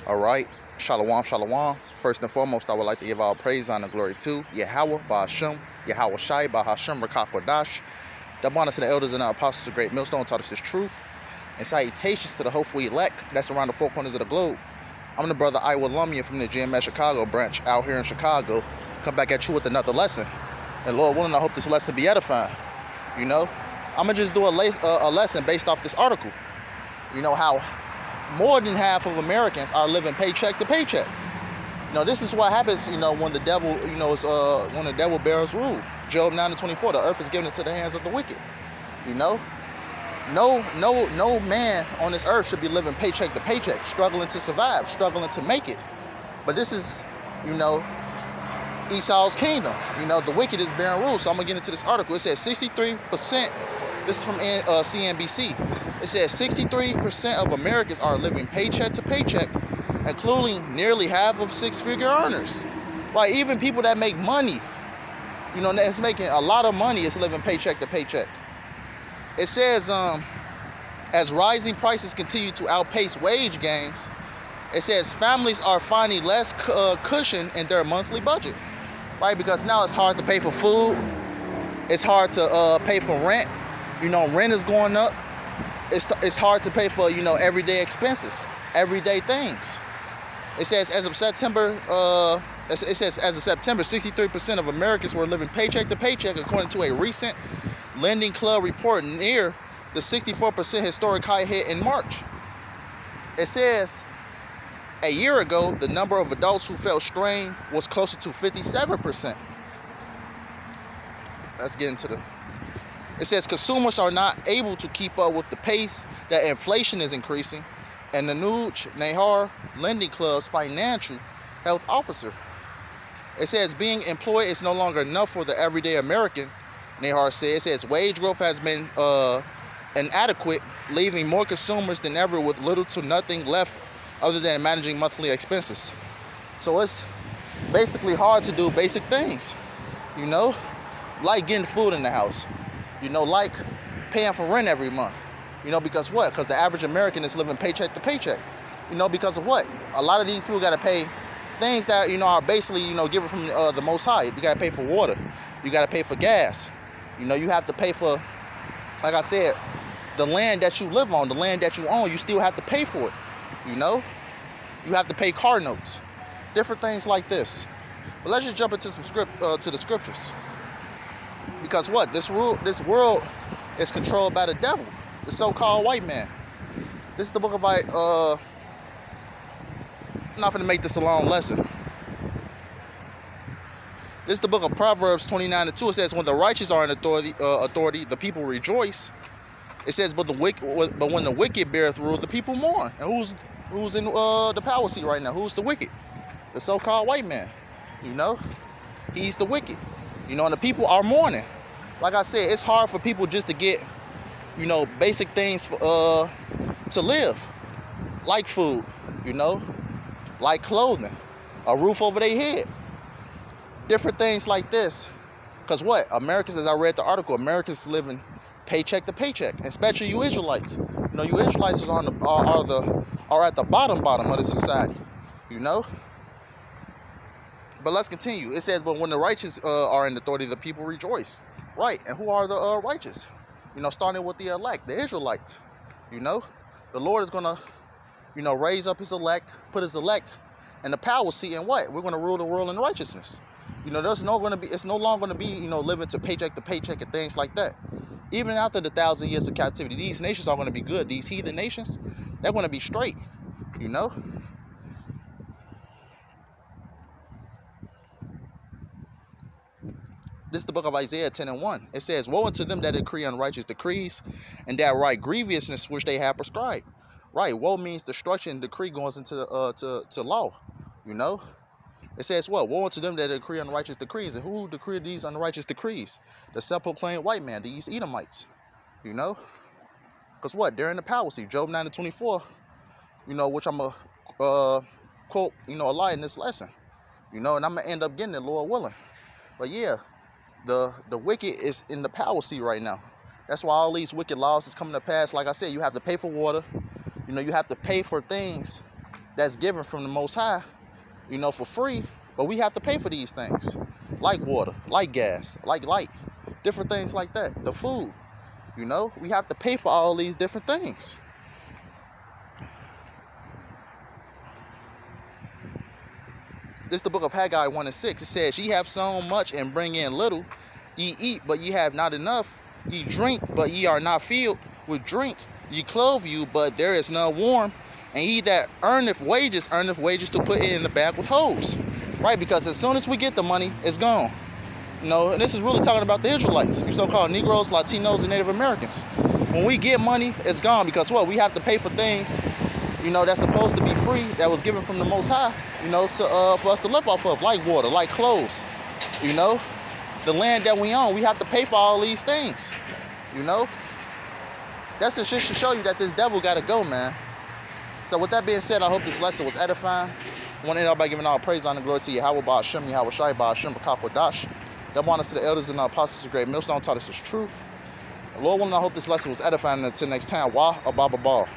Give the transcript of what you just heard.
All right. Shalom, shalom. First and foremost, I would like to give all praise, honor, glory to YAHAWAH, BAHASHAM, YAHAWASHI, BAHASHAM, Rakakwadash. The bonus to the elders and the apostles of Great Millstone taught us this truth. And salutations to the hopeful elect that's around the four corners of the globe. I'm the brother YAHAWAH Lumia from the GMS Chicago branch out here in Chicago. Come back at you with another lesson. And Lord willing, I hope this lesson be edifying. You know, I'm going to just do a lesson based off this article. You know, how more than half of Americans are living paycheck to paycheck. You know, this is what happens, you know, when the devil, you know, is when the devil bears rule. Job 9:24, the earth is given into the hands of the wicked. You know, no man on this earth should be living paycheck to paycheck, struggling to survive, struggling to make it. But this is, you know, Esau's kingdom. You know, the wicked is bearing rule. So I'm gonna get into this article. It says 63%. This is from CNBC. It says 63% of Americans are living paycheck to paycheck, including nearly half of six-figure earners. Right, even people that make money, you know, that's making a lot of money is living paycheck to paycheck. It says, as rising prices continue to outpace wage gains, it says families are finding less cushion in their monthly budget. Right, because now it's hard to pay for food. It's hard to pay for rent. You know, rent is going up. It's hard to pay for, you know, everyday expenses, everyday things. It says as of September, 63% of Americans were living paycheck to paycheck, according to a recent Lending Club report, near the 64% historic high hit in March. It says a year ago, the number of adults who felt strain was closer to 57%. Let's get into the... It says consumers are not able to keep up with the pace that inflation is increasing, and the Nuj Nahar Lending Club's financial health officer. It says being employed is no longer enough for the everyday American, Nahar said. It says wage growth has been inadequate, leaving more consumers than ever with little to nothing left other than managing monthly expenses. So it's basically hard to do basic things, you know, like getting food in the house. You know, like paying for rent every month. You know, because what? Because the average American is living paycheck to paycheck. You know, because of what? A lot of these people got to pay things that, you know, are basically, you know, given from the Most High. You got to pay for water. You got to pay for gas. You know, you have to pay for, like I said, the land that you live on, the land that you own, you still have to pay for it. You know, you have to pay car notes, different things like this. But let's just jump into some to the scriptures. Because what? This world is controlled by the devil, the so-called white man. This is the book of I'm not going to make this a long lesson. This is the book of Proverbs 29:2. It says, when the righteous are in authority, the people rejoice. It says, but when the wicked beareth rule, the people mourn. And who's in the power seat right now? Who's the wicked? The so-called white man. You know, he's the wicked. You know, and the people are mourning. Like I said, it's hard for people just to get, you know, basic things to live, like food, you know, like clothing, a roof over their head, different things like this. Because what? Americans, as I read the article, Americans living paycheck to paycheck, especially you Israelites. You know, you Israelites are at the bottom of the society, you know. But let's continue. It says, but when the righteous are in authority, the people rejoice. Right. And who are the righteous? You know, starting with the elect, the Israelites. You know, the Lord is going to, you know, raise up his elect, put his elect in the power seat, and what? We're going to rule the world in righteousness. You know, it's no longer going to be, you know, living to paycheck and things like that. Even after the 1,000 years of captivity, these nations are going to be good. These heathen nations, they're going to be straight, you know. This is the book of Isaiah 10:1. It says, woe unto them that decree unrighteous decrees, and that write grievousness which they have prescribed. Right, woe means destruction. Decree goes into to law. You know, it says what? Woe unto them that decree unrighteous decrees. And who decreed these unrighteous decrees? The self-proclaimed white man, these Edomites. You know, because what? They're in the power seat. Job 9:24. You know, which I'm gonna quote, you know, a lie in this lesson. You know, and I'm gonna end up getting it, Lord willing. But yeah. The wicked is in the power seat right now. That's why all these wicked laws is coming to pass. Like I said, you have to pay for water. You know, you have to pay for things that's given from the Most High, you know, for free. But we have to pay for these things, like water, like gas, like light, different things like that. The food, you know, we have to pay for all these different things. This is the book of Haggai 1:6. It says, ye have sown much and bring in little. Ye eat, but ye have not enough. Ye drink, but ye are not filled with drink. Ye clothe you, but there is none warm. And he that earneth wages to put it in the bag with holes. Right? Because as soon as we get the money, it's gone. You know, and this is really talking about the Israelites, you so-called Negroes, Latinos, and Native Americans. When we get money, it's gone, because what? We have to pay for things, you know, that's supposed to be free, that was given from the Most High, you know, to for us to live off of, like water, like clothes, you know. The land that we own, we have to pay for all these things, you know. That's just to show you that this devil got to go, man. So with that being said, I hope this lesson was edifying. I want to end out by giving all praise, honor, and glory to YAHAWAH, BAHASHAM, YAHAWASHI, BAHASHAM, YAHAWASHI. That brought us to the elders and the apostles of great millstone, taught us this truth. Lord willing, I hope this lesson was edifying. Until next time, YAHAWAH.